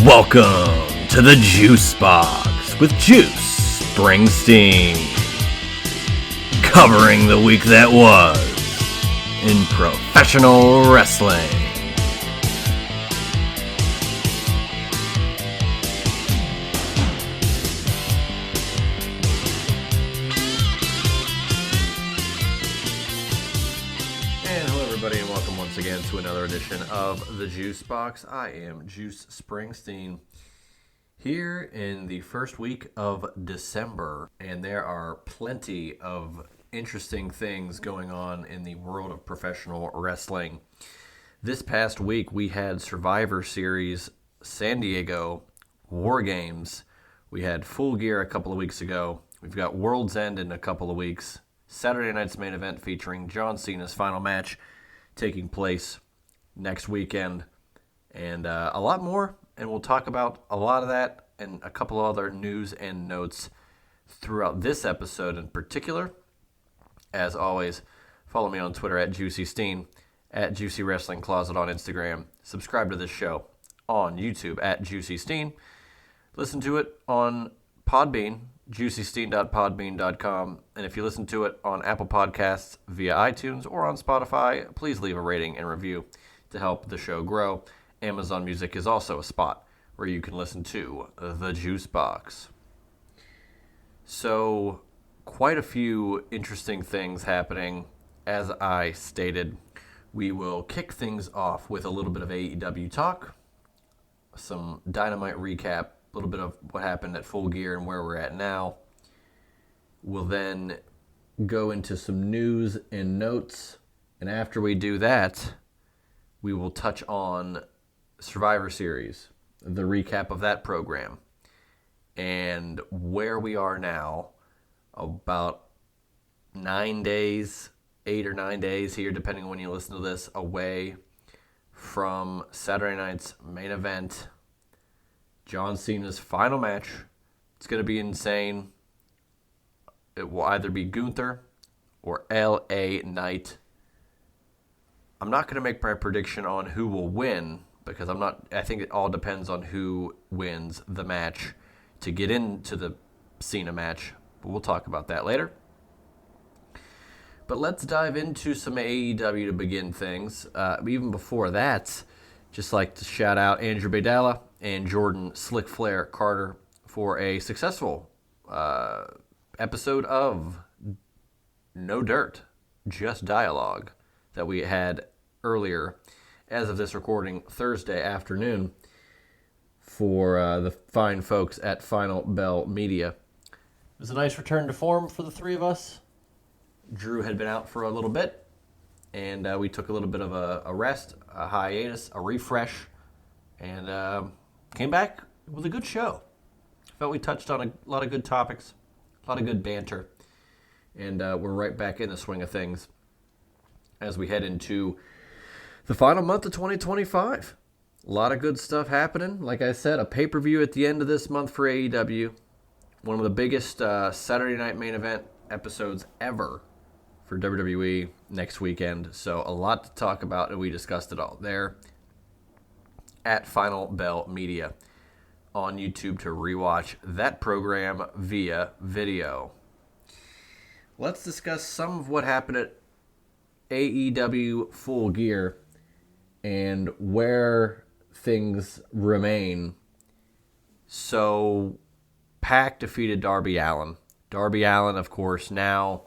Welcome to the Juice Box with Juice Springsteen, covering the week that was in professional wrestling. And welcome once again to another edition of the Juice Box. I am Juice Springsteen here in the first week of December, and there are plenty of interesting things going on in the world of professional wrestling. This past week we had Survivor Series San Diego, War Games, we had Full Gear a couple of weeks ago, we've got World's End in a couple of weeks, Saturday night's main event featuring John Cena's final match taking place next weekend, and a lot more, and we'll talk about a lot of that and a couple of other news and notes throughout this episode in particular. As always, follow me on Twitter at JuicySteen, at Juicy Wrestling Closet on Instagram. Subscribe to this show on YouTube at JuicySteen. Listen to it on Podbean, juicysteen.podbean.com. And if you listen to it on Apple Podcasts via iTunes or on Spotify, please leave a rating and review to help the show grow. Amazon Music is also a spot where you can listen to the Juice Box. So, quite a few interesting things happening. As I stated, we will kick things off with a little bit of AEW talk, some Dynamite recap, a little bit of what happened at Full Gear and where we're at now. We'll then go into some news and notes, and after we do that, we will touch on Survivor Series, the recap of that program, and where we are now, about 9 days, 8 or 9 days here, depending on when you listen to this, away from Saturday night's main event, John Cena's final match. It's going to be insane. It will either be Gunther or LA Knight. I'm not going to make my prediction on who will win because I think it all depends on who wins the match to get into the Cena match. But we'll talk about that later. But let's dive into some AEW to begin things. Even before that, just like to shout out Andrew Badala and Jordan Slick Flair Carter for a successful episode of No Dirt, Just Dialogue that we had earlier, as of this recording, Thursday afternoon, for the fine folks at Final Bell Media. It was a nice return to form for the three of us. Drew had been out for a little bit, and we took a little bit of a rest, a hiatus, a refresh, and came back with a good show. Felt we touched on a lot of good topics, a lot of good banter, and we're right back in the swing of things as we head into the final month of 2025. A lot of good stuff happening. Like I said, a pay-per-view at the end of this month for AEW. One of the biggest Saturday night main event episodes ever for WWE next weekend. So a lot to talk about, and we discussed it all there at Final Bell Media on YouTube to rewatch that program via video. Let's discuss some of what happened at AEW Full Gear and where things remain. So, Pac defeated Darby Allin. Darby Allin, of course, now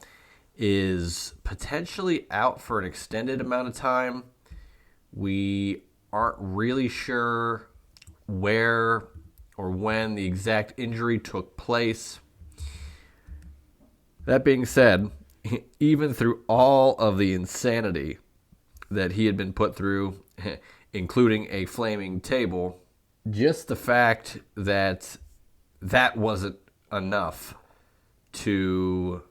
is potentially out for an extended amount of time. We aren't really sure where or when the exact injury took place. That being said, even through all of the insanity that he had been put through, including a flaming table, just the fact that that wasn't enough to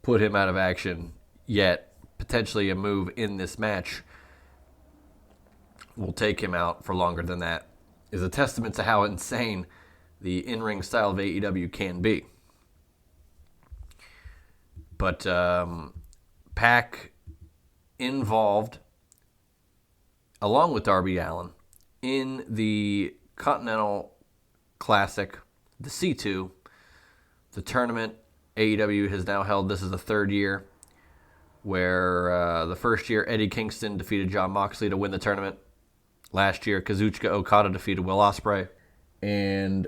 put him out of action, yet potentially a move in this match will take him out for longer than that, is a testament to how insane the in-ring style of AEW can be. But Pac involved, along with Darby Allin, in the Continental Classic, the C2, the tournament. AEW has now held, this is the third year, where the first year Eddie Kingston defeated Jon Moxley to win the tournament. Last year, Kazuchika Okada defeated Will Ospreay. And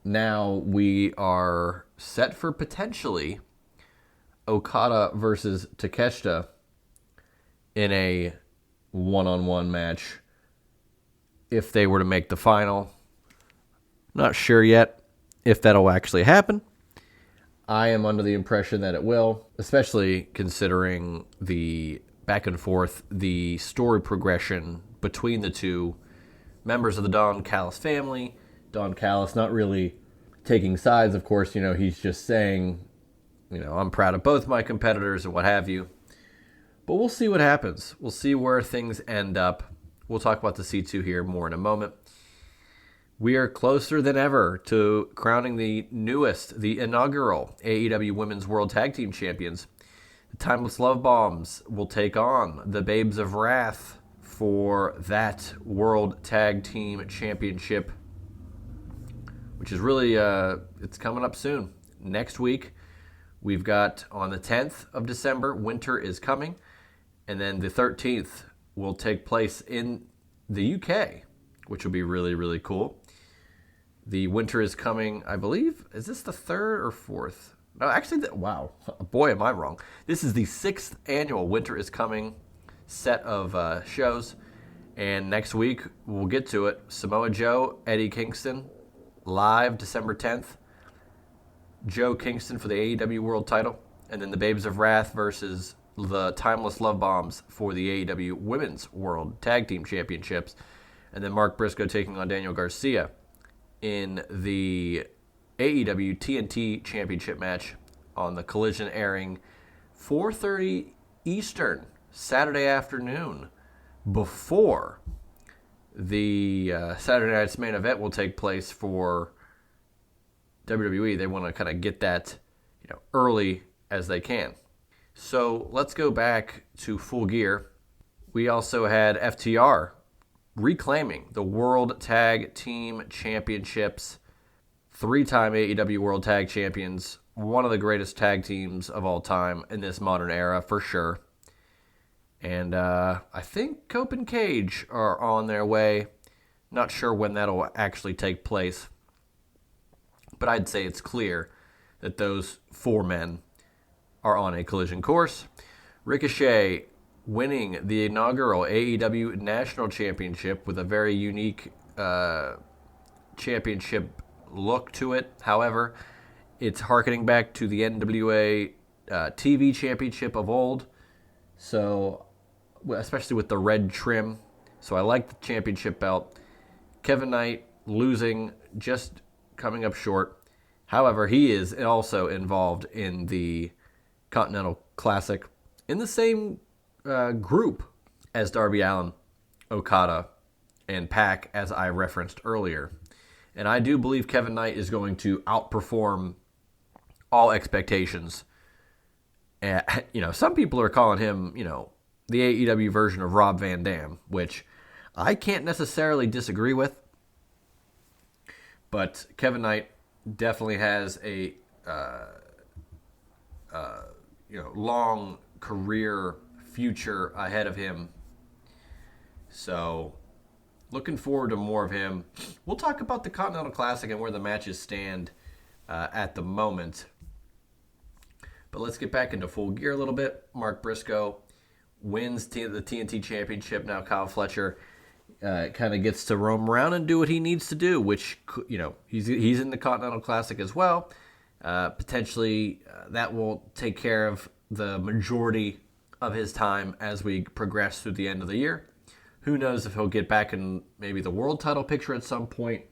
now we are set for potentially Okada versus Takeshita in a one-on-one match if they were to make the final. Not sure yet if that'll actually happen. I am under the impression that it will, especially considering the back and forth, the story progression between the two members of the Don Callis family. Don Callis not really taking sides, of course, he's just saying, I'm proud of both my competitors and what have you. But we'll see what happens. We'll see where things end up. We'll talk about the C2 here more in a moment. We are closer than ever to crowning the inaugural AEW Women's World Tag Team Champions. The Timeless Love Bombs will take on the Babes of Wrath for that World Tag Team Championship, which is really, it's coming up soon. Next week, we've got on the 10th of December, Winter is Coming, and then the 13th will take place in the UK, which will be really, really cool. The Winter is Coming, I believe. Is this the third or fourth? No, actually, wow. Boy, am I wrong. This is the 6th annual Winter is Coming set of shows. And next week, we'll get to it. Samoa Joe, Eddie Kingston, live December 10th. Joe Kingston for the AEW World title. And then the Babes of Wrath versus the Timeless Love Bombs for the AEW Women's World Tag Team Championships. And then Mark Briscoe taking on Daniel Garcia in the AEW TNT Championship match on the Collision airing 4:30 Eastern Saturday afternoon before the Saturday night's main event will take place for WWE. They want to kind of get that early as they can. So let's go back to Full Gear. We also had FTR reclaiming the World Tag Team Championships. 3-time AEW World Tag Champions. One of the greatest tag teams of all time in this modern era, for sure. And I think Cope and Cage are on their way. Not sure when that'll actually take place. But I'd say it's clear that those 4 men are on a collision course. Ricochet winning the inaugural AEW National Championship with a very unique championship look to it. However, it's harkening back to the NWA TV Championship of old. So, especially with the red trim. So I like the championship belt. Kevin Knight losing, just coming up short. However, he is also involved in the Continental Classic in the same group as Darby Allin, Okada, and Pac, as I referenced earlier. And I do believe Kevin Knight is going to outperform all expectations. Some people are calling him, the AEW version of Rob Van Dam, which I can't necessarily disagree with. But Kevin Knight definitely has a long career future ahead of him. So, looking forward to more of him. We'll talk about the Continental Classic and where the matches stand at the moment. But let's get back into Full Gear a little bit. Mark Briscoe wins the TNT Championship. Now Kyle Fletcher kind of gets to roam around and do what he needs to do, which, he's in the Continental Classic as well. Potentially that will take care of the majority of his time as we progress through the end of the year. Who knows if he'll get back in maybe the world title picture at some point,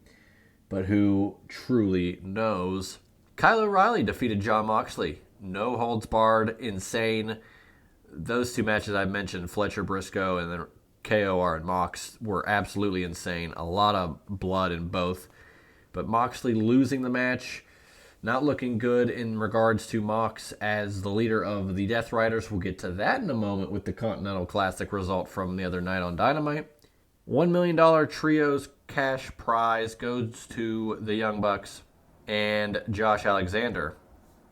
but who truly knows? Kyle O'Reilly defeated Jon Moxley. No holds barred, insane. Those 2 matches I mentioned, Fletcher Briscoe and then KOR and Mox, were absolutely insane. A lot of blood in both. But Moxley losing the match, not looking good in regards to Mox as the leader of the Death Riders. We'll get to that in a moment with the Continental Classic result from the other night on Dynamite. $1 million trios cash prize goes to the Young Bucks and Josh Alexander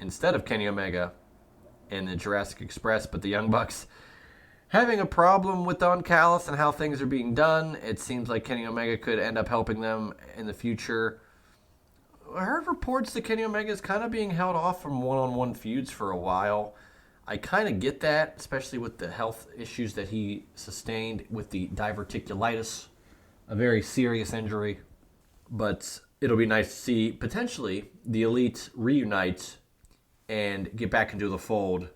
instead of Kenny Omega and the Jurassic Express. But the Young Bucks having a problem with Don Callis and how things are being done. It seems like Kenny Omega could end up helping them in the future. I heard reports that Kenny Omega is kind of being held off from one-on-one feuds for a while. I kind of get that, especially with the health issues that he sustained with the diverticulitis, a very serious injury. But it'll be nice to see, potentially, the Elite reunite and get back into the fold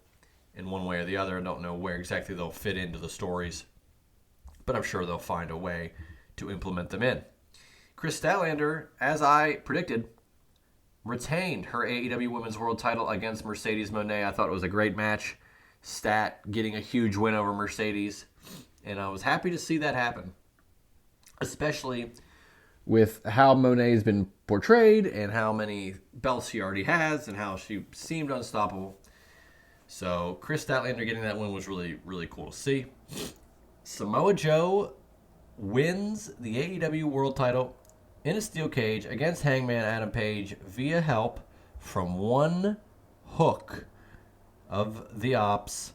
in one way or the other. I don't know where exactly they'll fit into the stories, but I'm sure they'll find a way to implement them in. Kris Statlander, as I predicted, retained her AEW Women's World title against Mercedes Moné. I thought it was a great match. Stat getting a huge win over Mercedes, and I was happy to see that happen, especially with how Moné's been portrayed and how many belts she already has and how she seemed unstoppable. So Kris Statlander getting that win was really, really cool to see. Samoa Joe wins the AEW World title in a steel cage against Hangman Adam Page via help from one hook of the Ops.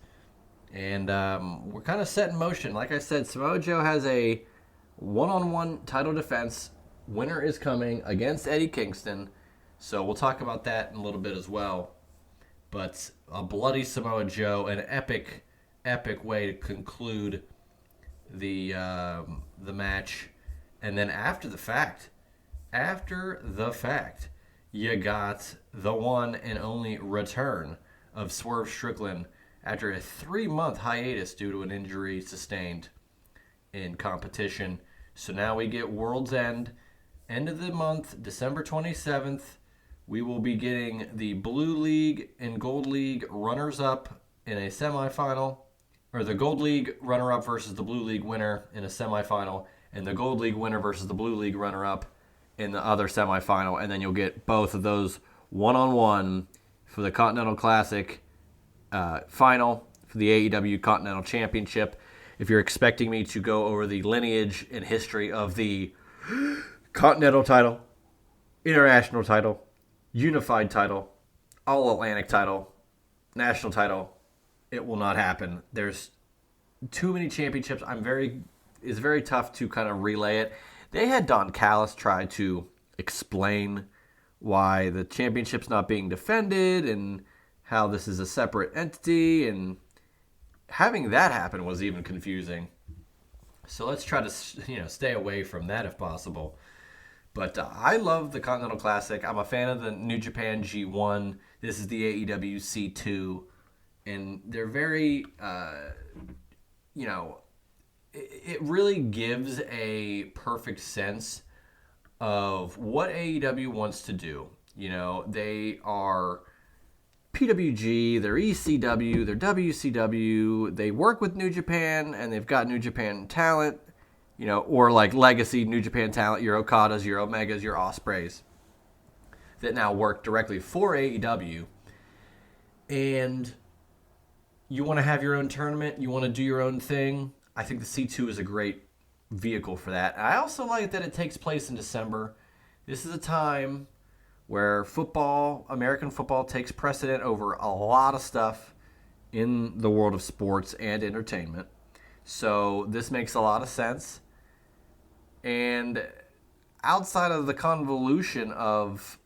And we're kind of set in motion. Like I said, Samoa Joe has a one-on-one title defense. Winner is coming against Eddie Kingston. So we'll talk about that in a little bit as well. But a bloody Samoa Joe, an epic, epic way to conclude the match. And then after the fact, you got the one and only return of Swerve Strickland after a 3-month hiatus due to an injury sustained in competition. So now we get World's End, end of the month, December 27th. We will be getting the Blue League and Gold League runners-up in a semifinal, or the Gold League runner-up versus the Blue League winner in a semifinal, and the Gold League winner versus the Blue League runner-up in the other semifinal, and then you'll get both of those one-on-one for the Continental Classic final for the AEW Continental Championship. If you're expecting me to go over the lineage and history of the Continental title, International title, Unified title, All-Atlantic title, National title, it will not happen. There's too many championships. It's very tough to kind of relay it. They had Don Callis try to explain why the championship's not being defended and how this is a separate entity, and having that happen was even confusing. So let's try to stay away from that if possible. But I love the Continental Classic. I'm a fan of the New Japan G1. This is the AEW C2. And they're very, it really gives a perfect sense of what AEW wants to do. They are PWG, they're ECW, they're WCW. They work with New Japan, and they've got New Japan talent, or like legacy New Japan talent, your Okadas, your Omegas, your Ospreys, that now work directly for AEW. And you want to have your own tournament, you want to do your own thing. I think the C2 is a great vehicle for that. And I also like that it takes place in December. This is a time where football, American football, takes precedent over a lot of stuff in the world of sports and entertainment. So this makes a lot of sense. And outside of the convolution of,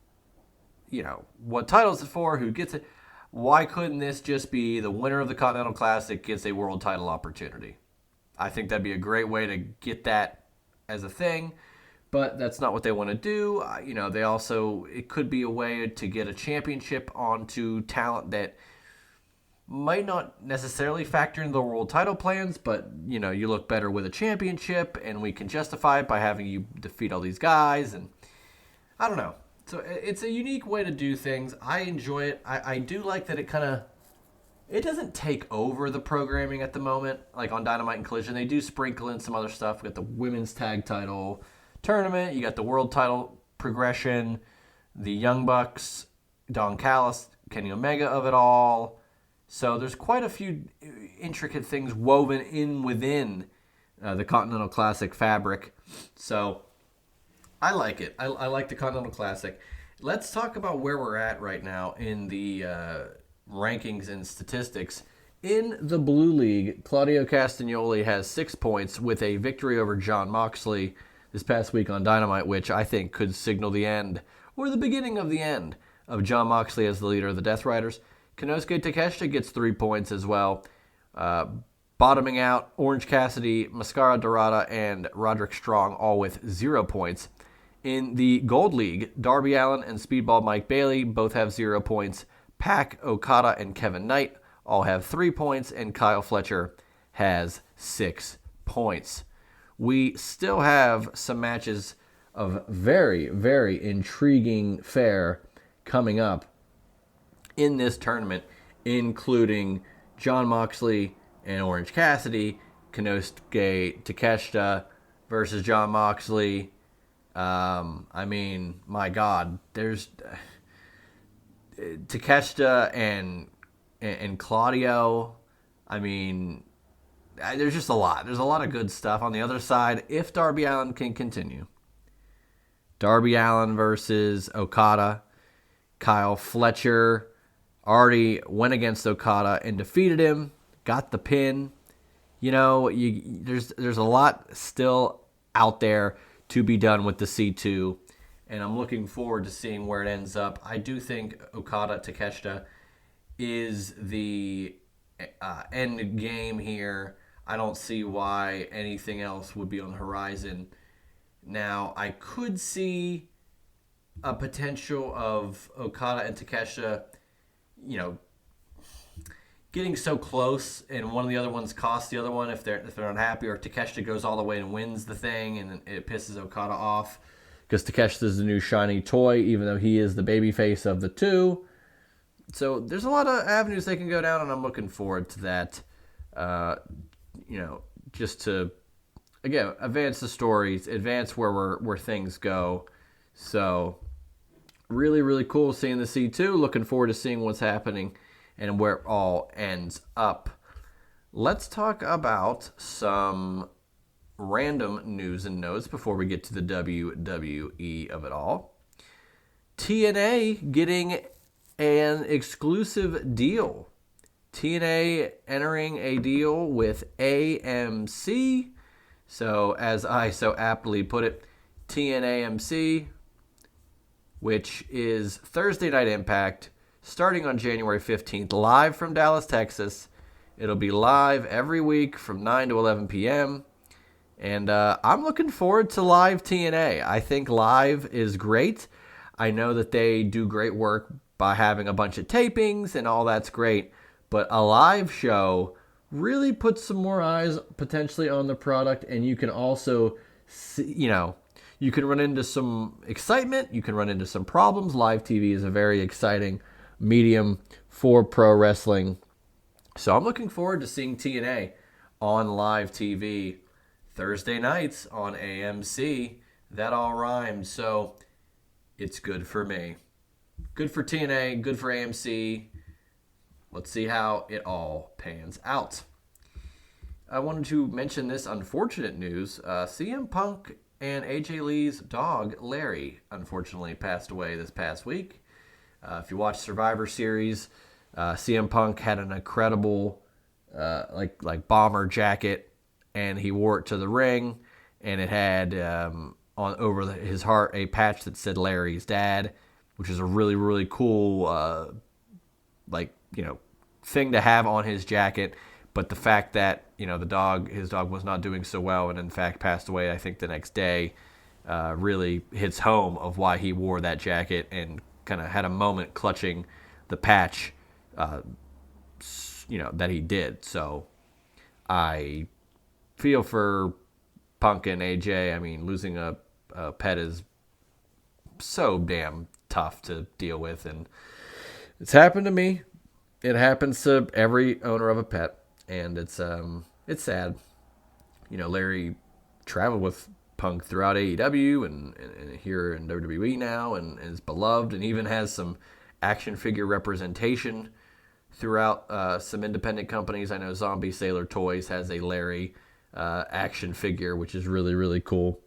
what title is it for, who gets it, why couldn't this just be the winner of the Continental Classic gets a world title opportunity? I think that'd be a great way to get that as a thing. But that's not what they want to do. It could be a way to get a championship onto talent that might not necessarily factor into the world title plans, but, you look better with a championship, and we can justify it by having you defeat all these guys. And I don't know. So it's a unique way to do things. I enjoy it. I do like that it doesn't take over the programming at the moment, like on Dynamite and Collision. They do sprinkle in some other stuff. We got the women's tag title tournament, you got the world title progression, the Young Bucks, Don Callis, Kenny Omega of it all. So there's quite a few intricate things woven in within the Continental Classic fabric. So I like it. I like the Continental Classic. Let's talk about where we're at right now in the rankings and statistics. In the Blue League, Claudio Castagnoli has 6 points with a victory over Jon Moxley this past week on Dynamite, which I think could signal the end or the beginning of the end of Jon Moxley as the leader of the Death Riders. Konosuke Takeshita gets 3 points as well. Bottoming out, Orange Cassidy, Mascara Dorada, and Roderick Strong all with 0 points. In the Gold League, Darby Allin and Speedball Mike Bailey both have 0 points. Pac, Okada, and Kevin Knight all have 3 points, and Kyle Fletcher has 6 points. We still have some matches of very, very intriguing fare coming up in this tournament, including Jon Moxley and Orange Cassidy, Konosuke Takeshita versus Jon Moxley. I mean, my God, there's Takeshita and Claudio. I mean, there's just a lot. There's a lot of good stuff on the other side if Darby Allin can continue. Darby Allin versus Okada. Kyle Fletcher already went against Okada and defeated him. Got the pin. You know, there's a lot still out there to be done with the C2, and I'm looking forward to seeing where it ends up. I do think Okada Takeshita is the end game here. I don't see why anything else would be on the horizon. Now, I could see a potential of Okada and Takeshita, getting so close, and one of the other ones costs the other one if they're unhappy, or Takeshita goes all the way and wins the thing, and it pisses Okada off because Takeshita is the new shiny toy, even though he is the babyface of the two. So there's a lot of avenues they can go down, and I'm looking forward to that. Just to again advance the stories, advance where things go. So really, really cool seeing the C2. Looking forward to seeing what's happening and where it all ends up. Let's talk about some random news and notes before we get to the WWE of it all. TNA getting an exclusive deal. TNA entering a deal with AMC. So, as I so aptly put it, TNAMC, which is Thursday Night Impact, starting on January 15th, live from Dallas, Texas. It'll be live every week from 9 to 11 p.m. And I'm looking forward to live TNA. I think live is great. I know that they do great work by having a bunch of tapings, and all that's great. But a live show really puts some more eyes potentially on the product, and you can also see, you can run into some excitement. You can run into some problems. Live TV is a very exciting medium for pro wrestling. So I'm looking forward to seeing TNA on live TV Thursday nights on AMC. That all rhymes, so it's good for me. Good for TNA, good for AMC. Let's see how it all pans out. I wanted to mention this unfortunate news. CM Punk and AJ Lee's dog, Larry, unfortunately passed away this past week. If you watch Survivor Series, CM Punk had an incredible like bomber jacket, and he wore it to the ring, and it had on over his heart a patch that said Larry's dad, which is a really, really cool thing to have on his jacket. But the fact that his dog was not doing so well, and in fact passed away, I think the next day, really hits home of why he wore that jacket and kind of had a moment clutching the patch, that he did. So I feel for Punk and AJ. I mean, losing a pet is so damn tough to deal with, and it's happened to me. It happens to every owner of a pet, and it's sad. Larry traveled with Punk throughout AEW and here in WWE now, and is beloved, and even has some action figure representation throughout some independent companies. I know Zombie Sailor Toys has a Larry action figure, which is really, really cool.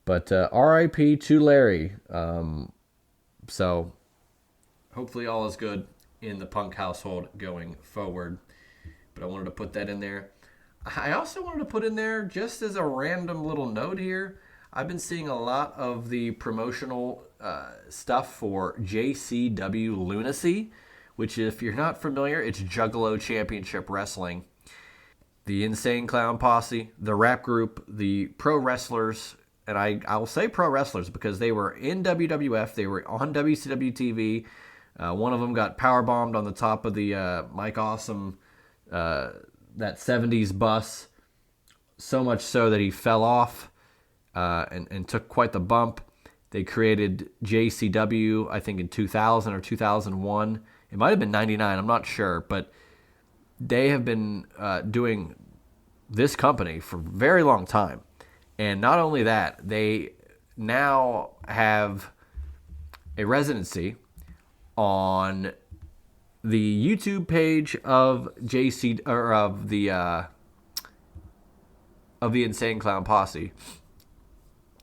But RIP to Larry. So hopefully all is good in the Punk household going forward. But I wanted to put that in there. I also wanted to put in there, just as a random little note here, I've been seeing a lot of the promotional stuff for JCW Lunacy, which, if you're not familiar, it's Juggalo Championship Wrestling. The Insane Clown Posse, the rap group, the pro wrestlers, and I will say pro wrestlers because they were in WWF, they were on WCW TV. One of them got powerbombed on the top of the Mike Awesome, that 70s bus, so much so that he fell off and took quite the bump. They created JCW, I think in 2000 or 2001. It might have been 99, I'm not sure, but they have been doing this company for a very long time. And not only that, they now have a residency on the YouTube page of of the Insane Clown Posse.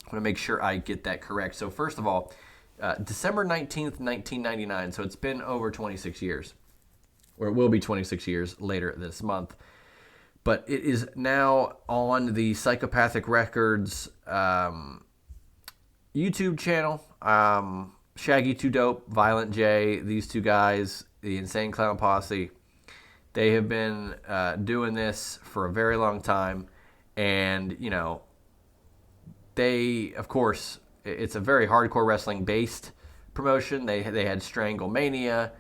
I want to make sure I get that correct. So first of all, December 19th, 1999. So it's been over 26 years, or it will be 26 years later this month. But it is now on the Psychopathic Records YouTube channel. Shaggy 2 Dope, Violent J, these two guys, the Insane Clown Posse, they have been doing this for a very long time. And, you know, they, of course, it's a very hardcore wrestling based promotion. They had Stranglemania,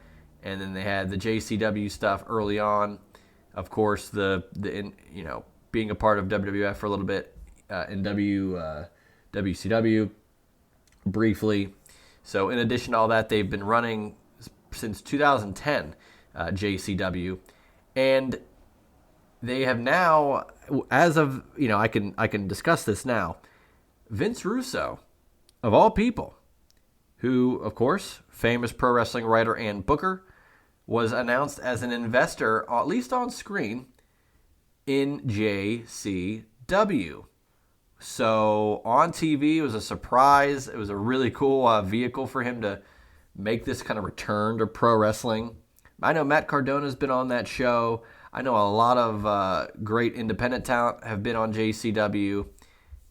and then they had the JCW stuff early on. Of course, being a part of WWF for a little bit in WCW briefly. So in addition to all that, they've been running since 2010 JCW, and they have now, as of I can discuss this now. Vince Russo, of all people, who, of course, famous pro wrestling writer and booker, was announced as an investor, at least on screen, in JCW. So on TV, it was a surprise. It was a really cool vehicle for him to make this kind of return to pro wrestling. I know Matt Cardona's been on that show. I know a lot of great independent talent have been on JCW.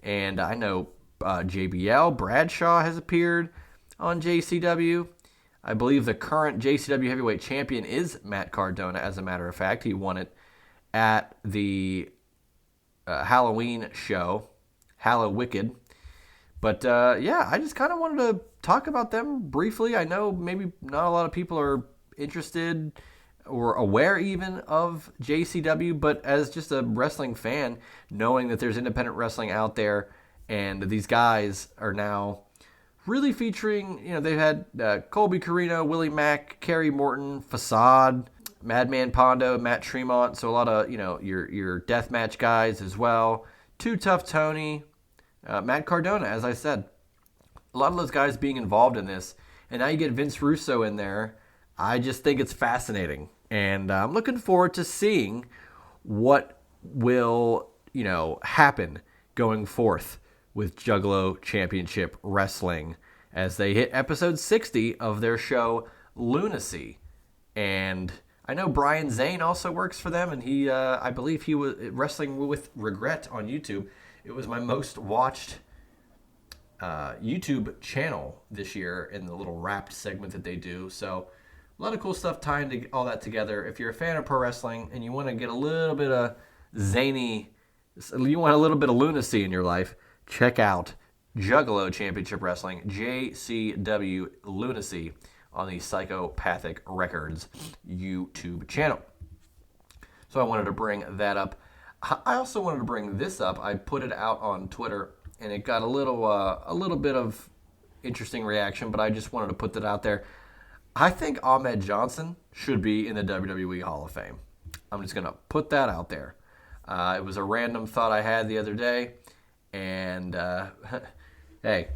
And I know JBL, Bradshaw, has appeared on JCW. I believe the current JCW heavyweight champion is Matt Cardona, as a matter of fact. He won it at the Halloween show, Hallowicked. But I just kind of wanted to talk about them briefly. I know maybe not a lot of people are interested or aware even of JCW, but as just a wrestling fan, knowing that there's independent wrestling out there, and these guys are now really featuring, they've had Colby Carino, Willie Mack, Kerry Morton, Facade, Madman Pondo, Matt Tremont, so a lot of, your deathmatch guys as well. Too Tough Tony, Matt Cardona, as I said. A lot of those guys being involved in this, and now you get Vince Russo in there. I just think it's fascinating, and I'm looking forward to seeing what will, happen going forth with Juggalo Championship Wrestling as they hit episode 60 of their show Lunacy. And I know Brian Zane also works for them, and he, I believe he was Wrestling with Regret on YouTube. It was my most watched YouTube channel this year in the little wrapped segment that they do. So a lot of cool stuff tying all that together. If you're a fan of pro wrestling and you want to get a little bit of you want a little bit of lunacy in your life, check out Juggalo Championship Wrestling, JCW Lunacy, on the Psychopathic Records YouTube channel. So I wanted to bring that up. I also wanted to bring this up. I put it out on Twitter, and it got a little bit of interesting reaction, but I just wanted to put that out there. I think Ahmed Johnson should be in the WWE Hall of Fame. I'm just going to put that out there. It was a random thought I had the other day. And, hey,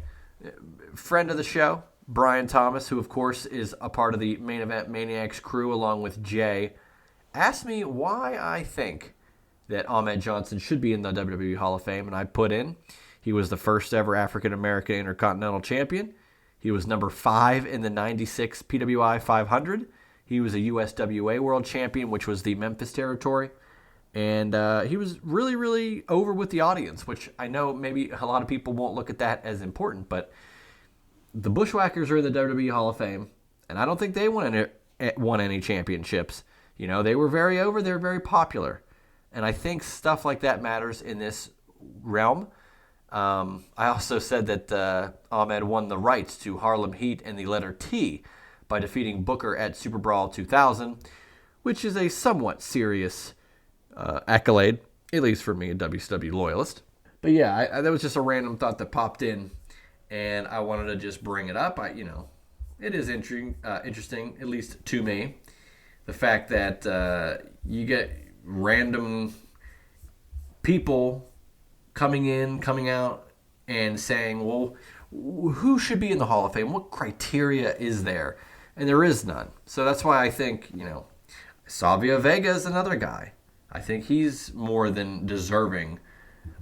friend of the show, Brian Thomas, who, of course, is a part of the Main Event Maniacs crew along with Jay, asked me why I think that Ahmed Johnson should be in the WWE Hall of Fame, and I put in he was the first ever African-American Intercontinental Champion. He was number 5 in the 96 PWI 500. He was a USWA World Champion, which was the Memphis territory. And he was really, really over with the audience, which I know maybe a lot of people won't look at that as important, but the Bushwhackers are in the WWE Hall of Fame, and I don't think they won any championships. You know, they were very over, they were very popular. And I think stuff like that matters in this realm. I also said that Ahmed won the rights to Harlem Heat and the letter T by defeating Booker at Super Brawl 2000, which is a somewhat serious accolade, at least for me, a WCW loyalist. But yeah, that was just a random thought that popped in, and I wanted to just bring it up. It is interesting, at least to me, the fact that you get random people coming in, coming out, and saying, well, who should be in the Hall of Fame? What criteria is there? And there is none. So that's why I think, Savio Vega is another guy. I think he's more than deserving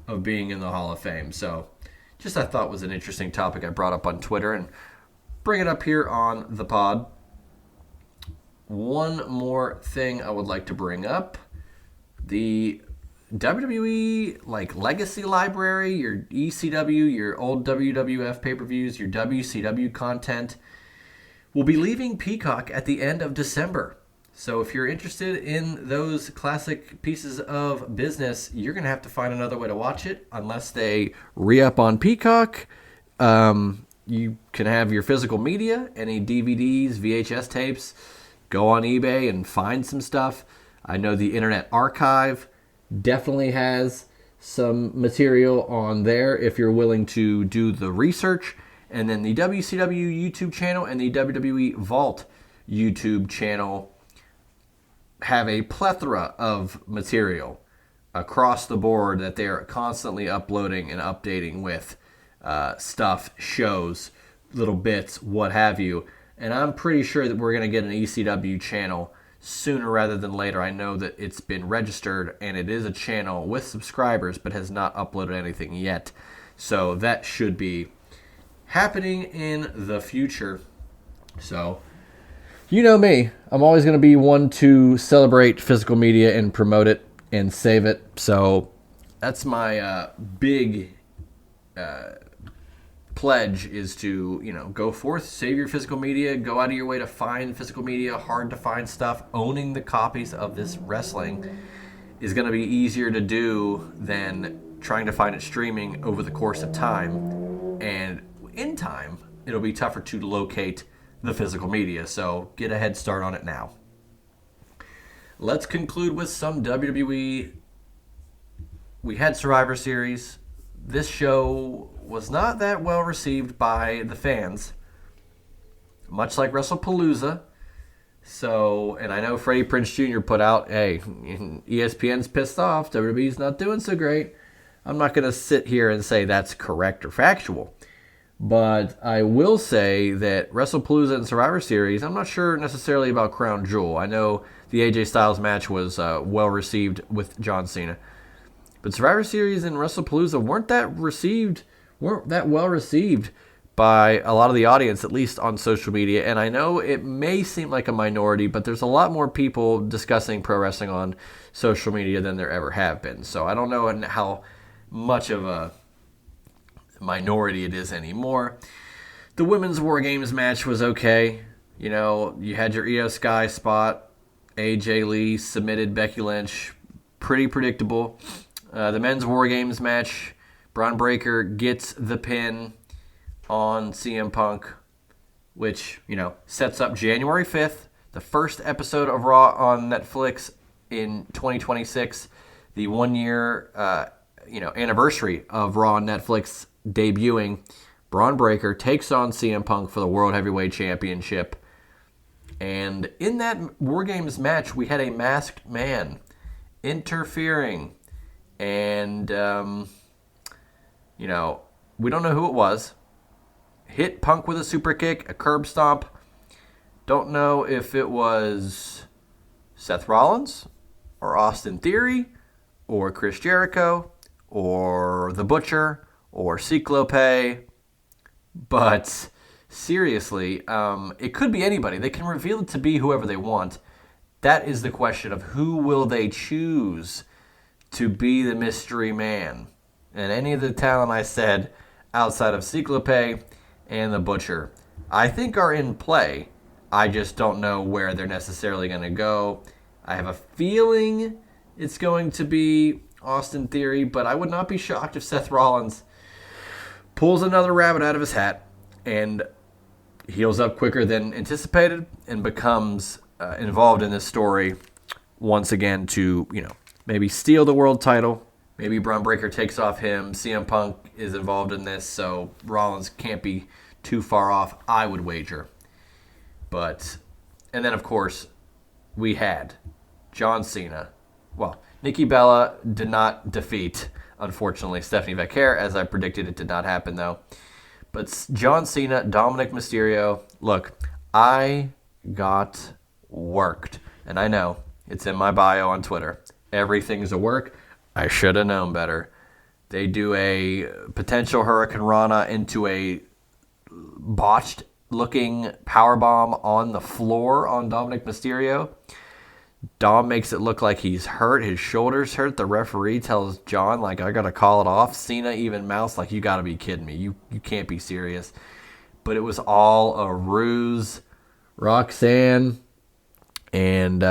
of being in the Hall of Fame. So just I thought was an interesting topic I brought up on Twitter and bring it up here on the pod. One more thing I would like to bring up. The WWE legacy library, your ECW, your old WWF pay-per-views, your WCW content will be leaving Peacock at the end of December. So if you're interested in those classic pieces of business, you're going to have to find another way to watch it unless they re-up on Peacock. You can have your physical media, any DVDs, VHS tapes, go on eBay and find some stuff. I know the Internet Archive definitely has some material on there if you're willing to do the research. And then the WCW YouTube channel and the WWE Vault YouTube channel have a plethora of material across the board that they're constantly uploading and updating with stuff, shows, little bits, what have you. And I'm pretty sure that we're going to get an ECW channel sooner rather than later. I know that it's been registered and it is a channel with subscribers but has not uploaded anything yet. So that should be happening in the future. So you know me, I'm always going to be one to celebrate physical media and promote it and save it. So that's my big pledge, is to, go forth, save your physical media, go out of your way to find physical media, hard to find stuff. Owning the copies of this wrestling is going to be easier to do than trying to find it streaming over the course of time. And in time, it'll be tougher to locate the physical media, so get a head start on it now. Let's conclude with some WWE. We had Survivor Series. This show was not that well received by the fans, much like WrestlePalooza. So, and I know Freddie Prinze Jr. put out, hey, ESPN's pissed off, WWE's not doing so great. I'm not going to sit here and say that's correct or factual. But I will say that WrestlePalooza and Survivor Series, I'm not sure necessarily about Crown Jewel. I know the AJ Styles match was well received with John Cena. But Survivor Series and WrestlePalooza weren't that well received by a lot of the audience, at least on social media. And I know it may seem like a minority, but there's a lot more people discussing pro wrestling on social media than there ever have been. So I don't know how much of a minority it is anymore. The women's War Games match was okay. You had your Io Sky spot. AJ Lee submitted Becky Lynch. Pretty predictable. The men's War Games match, Braun Breaker gets the pin on CM Punk, which, sets up January 5th, the first episode of Raw on Netflix in 2026, the 1 year, anniversary of Raw on Netflix debuting. Braun Breaker takes on CM Punk for the World Heavyweight Championship. And in that War Games match, we had a masked man interfering. And, we don't know who it was. Hit Punk with a super kick, a curb stomp. Don't know if it was Seth Rollins or Austin Theory or Chris Jericho or The Butcher or Cyclope. But seriously, it could be anybody. They can reveal it to be whoever they want. That is the question of who will they choose to be the mystery man. And any of the talent I said outside of Cyclope and The Butcher, I think are in play. I just don't know where they're necessarily going to go. I have a feeling it's going to be Austin Theory, but I would not be shocked if Seth Rollins pulls another rabbit out of his hat and heals up quicker than anticipated and becomes involved in this story once again to, maybe steal the world title. Maybe Braun Breaker takes off him. CM Punk is involved in this, so Rollins can't be too far off, I would wager. And then, of course, we had John Cena. Well, Nikki Bella did not defeat, unfortunately, Stephanie Becker, as I predicted. It did not happen, though. But John Cena, Dominic Mysterio, look, I got worked. And I know, it's in my bio on Twitter. Everything's a work. I should have known better. They do a potential Hurricane Rana into a botched-looking powerbomb on the floor on Dominic Mysterio. Dom makes it look like he's hurt. His shoulder's hurt. The referee tells John, I got to call it off. Cena even mouths you got to be kidding me. You can't be serious. But it was all a ruse. Roxanne and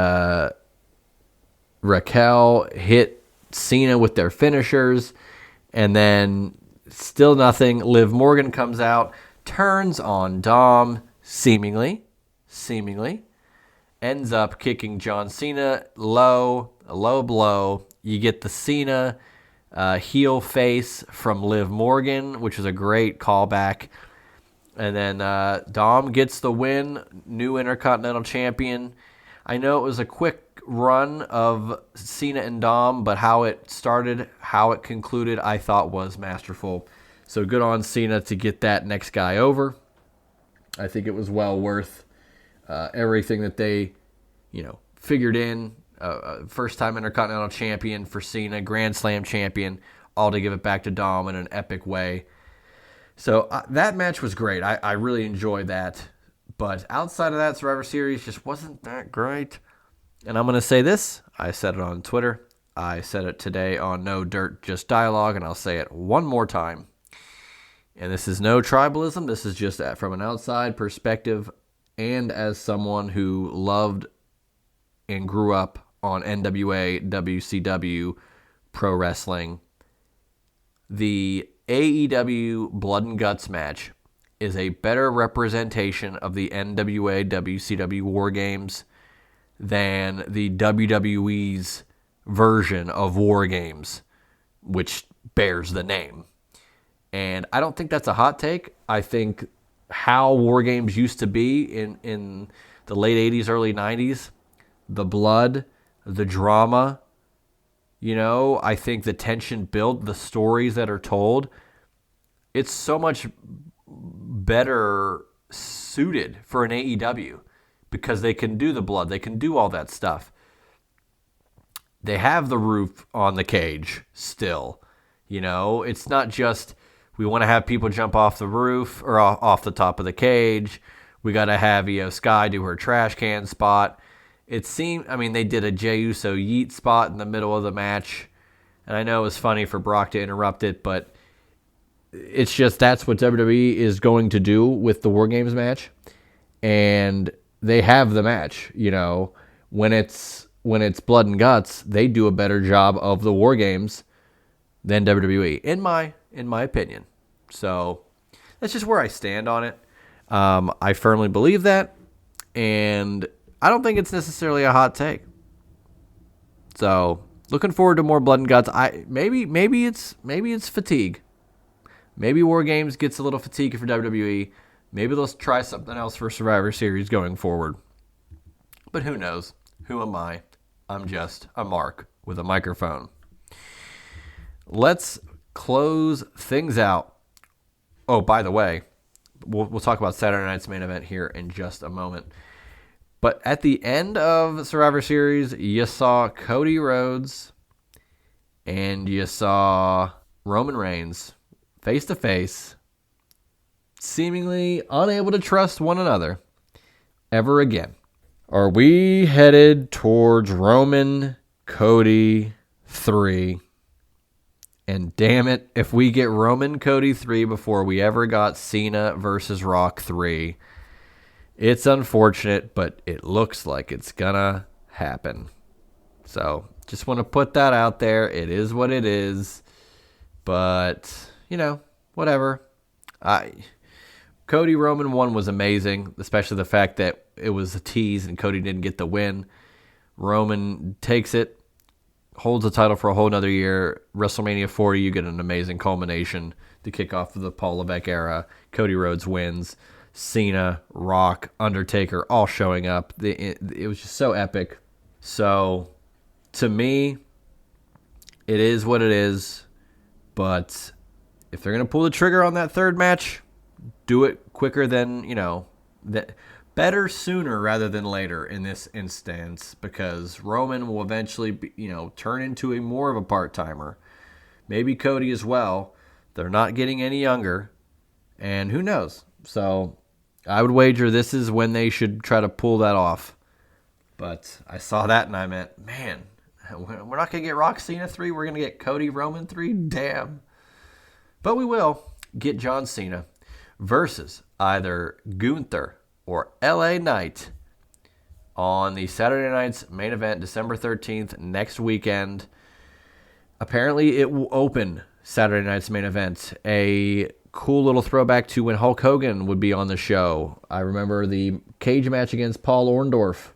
Raquel hit Cena with their finishers. And then still nothing. Liv Morgan comes out, turns on Dom, seemingly, ends up kicking John Cena a low blow. You get the Cena heel face from Liv Morgan, which is a great callback. And then Dom gets the win, new Intercontinental Champion. I know it was a quick run of Cena and Dom, but how it started, how it concluded, I thought was masterful. So good on Cena to get that next guy over. I think it was well worth everything that they, figured in. First-time Intercontinental Champion for Cena, Grand Slam Champion, all to give it back to Dom in an epic way. So that match was great. I really enjoyed that. But outside of that, Survivor Series just wasn't that great. And I'm going to say this. I said it on Twitter. I said it today on No Dirt, Just Dialogue, and I'll say it one more time. And this is no tribalism. This is just from an outside perspective and as someone who loved and grew up on NWA, WCW, pro wrestling. The AEW Blood and Guts match is a better representation of the NWA, WCW War Games than the WWE's version of War Games, which bears the name. And I don't think that's a hot take. I think how War Games used to be in the late 80s, early 90s, the blood, the drama, I think the tension built, the stories that are told, it's so much better suited for an AEW because they can do the blood, they can do all that stuff. They have the roof on the cage still. It's not just we want to have people jump off the roof or off the top of the cage. We got to have Io Sky do her trash can spot. It seemed, they did a Jey Uso yeet spot in the middle of the match. And I know it was funny for Brock to interrupt it, but it's just that's what WWE is going to do with the War Games match. And they have the match, When it's blood and guts, they do a better job of the War Games than WWE, in my opinion. So that's just where I stand on it. I firmly believe that, and I don't think it's necessarily a hot take. So looking forward to more blood and guts. Maybe it's fatigue. Maybe War Games gets a little fatigue for WWE. Maybe they'll try something else for Survivor Series going forward. But who knows? Who am I? I'm just a mark with a microphone. Let's close things out. Oh, by the way, we'll talk about Saturday night's main event here in just a moment. But at the end of Survivor Series, you saw Cody Rhodes and you saw Roman Reigns face to face, seemingly unable to trust one another ever again. Are we headed towards Roman Cody 3? And damn it, if we get Roman Cody 3 before we ever got Cena versus Rock 3, it's unfortunate, but it looks like it's gonna happen. So, just want to put that out there. It is what it is. But, whatever. Cody Roman 1 was amazing, especially the fact that it was a tease and Cody didn't get the win. Roman takes it, holds the title for a whole nother year. WrestleMania 40, you get an amazing culmination, the kickoff of the Paul Levesque era. Cody Rhodes wins. Cena, Rock, Undertaker, all showing up. It was just so epic. So, to me, it is what it is. But if they're going to pull the trigger on that third match, do it quicker than, better sooner rather than later in this instance, because Roman will eventually turn into more of a part-timer. Maybe Cody as well. They're not getting any younger, and who knows? So I would wager this is when they should try to pull that off. But I saw that and I meant, man, we're not going to get Rock Cena 3. We're going to get Cody Roman 3. Damn. But we will get John Cena versus either Gunther or LA Knight on the Saturday night's main event, December 13th, next weekend. Apparently, it will open Saturday night's main event. A cool little throwback to when Hulk Hogan would be on the show. I remember the cage match against Paul Orndorff,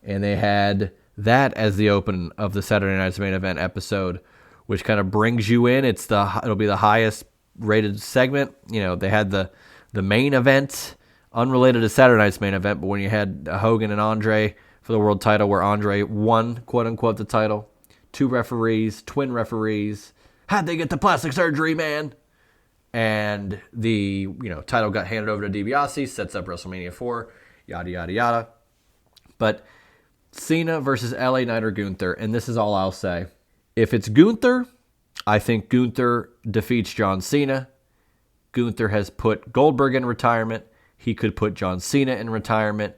and they had that as the open of the Saturday night's main event episode, which kind of brings you in. It'll be the highest rated segment. They had the main event unrelated to Saturday night's main event, but when you had Hogan and Andre for the world title, where Andre won, quote unquote, the title, twin referees, how'd they get the plastic surgery, man? And the title got handed over to DiBiase, sets up WrestleMania 4, yada yada yada. But Cena versus LA Knight or Gunther, and this is all I'll say. If it's Gunther, I think Gunther defeats John Cena. Gunther has put Goldberg in retirement. He could put John Cena in retirement.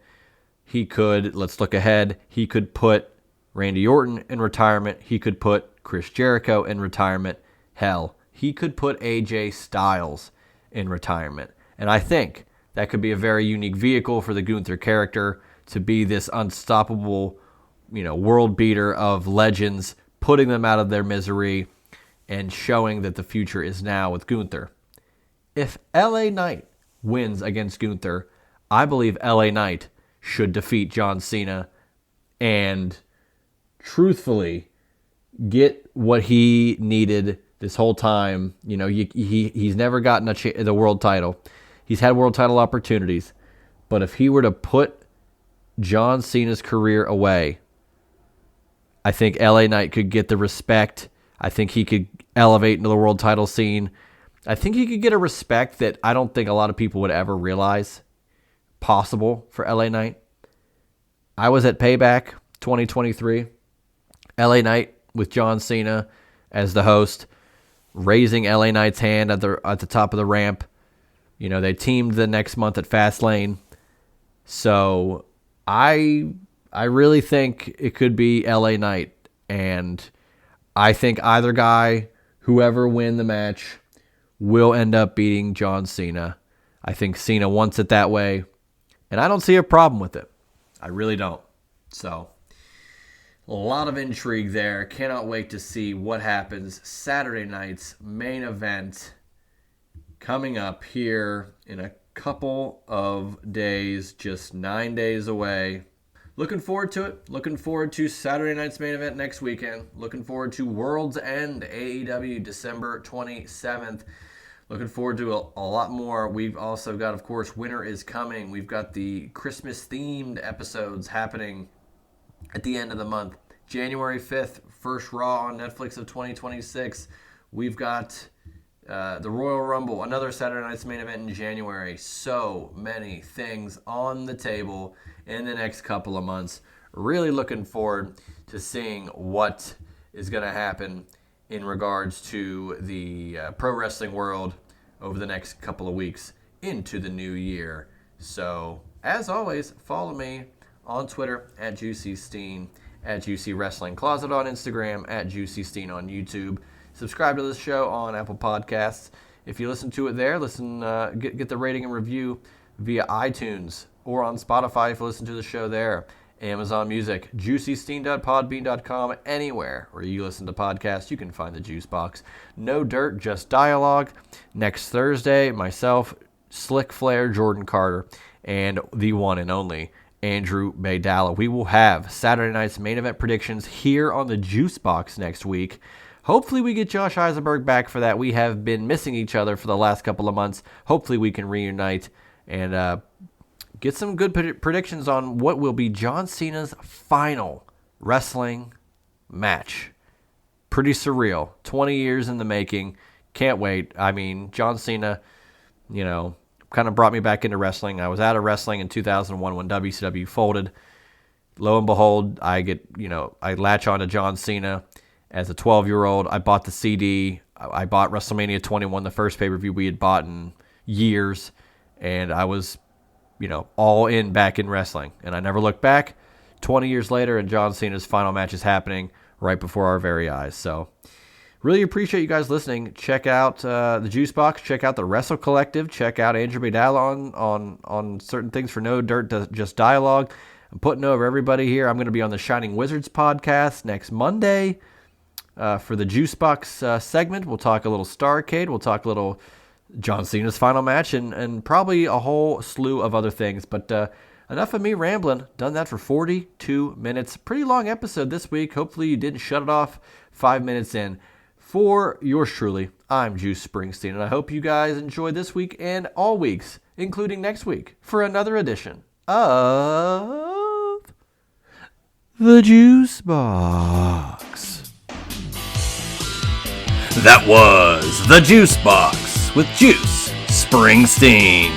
He could, let's look ahead, he could put Randy Orton in retirement. He could put Chris Jericho in retirement. Hell, he could put AJ Styles in retirement. And I think that could be a very unique vehicle for the Gunther character to be this unstoppable, world beater of legends, putting them out of their misery and showing that the future is now with Gunther. If LA Knight wins against Gunther, I believe LA Knight should defeat John Cena and truthfully get what he needed this whole time. He's never gotten the world title. He's had world title opportunities. But if he were to put John Cena's career away, I think LA Knight could get the respect. I think he could elevate into the world title scene. I think he could get a respect that I don't think a lot of people would ever realize possible for LA Knight. I was at Payback 2023. LA Knight with John Cena as the host, raising LA Knight's hand at the top of the ramp. They teamed the next month at Fastlane. So I really think it could be LA Knight. And I think either guy, whoever win the match, will end up beating John Cena. I think Cena wants it that way. And I don't see a problem with it. I really don't. So, a lot of intrigue there. Cannot wait to see what happens. Saturday night's main event coming up here in a couple of days, just 9 days away. Looking forward to it. Looking forward to Saturday night's main event next weekend. Looking forward to World's End AEW December 27th. Looking forward to a lot more. We've also got, of course, Winter is Coming. We've got the Christmas-themed episodes happening at the end of the month. January 5th, first Raw on Netflix of 2026. We've got the Royal Rumble, another Saturday night's main event in January. So many things on the table in the next couple of months. Really looking forward to seeing what is going to happen in regards to the pro wrestling world over the next couple of weeks into the new year. So, as always, follow me on Twitter at Juicy Steen, at Juicy Wrestling Closet on Instagram, at Juicy Steen on YouTube. Subscribe to this show on Apple Podcasts. If you listen to it there, get the rating and review via iTunes or on Spotify if you listen to the show there. Amazon Music, juicysteen.podbean.com, anywhere where you listen to podcasts, you can find the Juice Box. No dirt, just dialogue. Next Thursday, myself, Slick Flair, Jordan Carter, and the one and only Andrew Baydala. We will have Saturday night's main event predictions here on the Juice Box next week. Hopefully we get Josh Eisenberg back for that. We have been missing each other for the last couple of months. Hopefully we can reunite and get some good predictions on what will be John Cena's final wrestling match. Pretty surreal. 20 years in the making. Can't wait. I mean, John Cena, kind of brought me back into wrestling. I was out of wrestling in 2001 when WCW folded. Lo and behold, I latch on to John Cena as a 12-year-old. I bought the CD. I bought WrestleMania 21, the first pay-per-view we had bought in years, and I was all in back in wrestling. And I never looked back. 20 years later, and John Cena's final match is happening right before our very eyes. So, really appreciate you guys listening. Check out the Juice Box. Check out the Wrestle Collective. Check out Andrew Baydala on certain things for No Dirt, Just Dialogue. I'm putting over everybody here. I'm going to be on the Shining Wizards podcast next Monday for the Juice Box segment. We'll talk a little Starrcade. We'll talk a little John Cena's final match, and probably a whole slew of other things. But enough of me rambling. Done that for 42 minutes. Pretty long episode this week. Hopefully you didn't shut it off 5 minutes in. For yours truly, I'm Juice Springsteen, and I hope you guys enjoy this week and all weeks, including next week, for another edition of the Juice Box. That was the Juice Box with Juice Springsteen.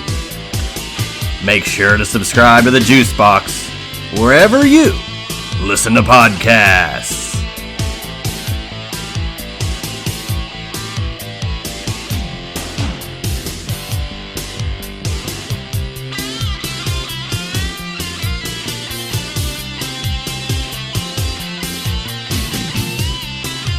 Make sure to subscribe to the Juice Box wherever you listen to podcasts.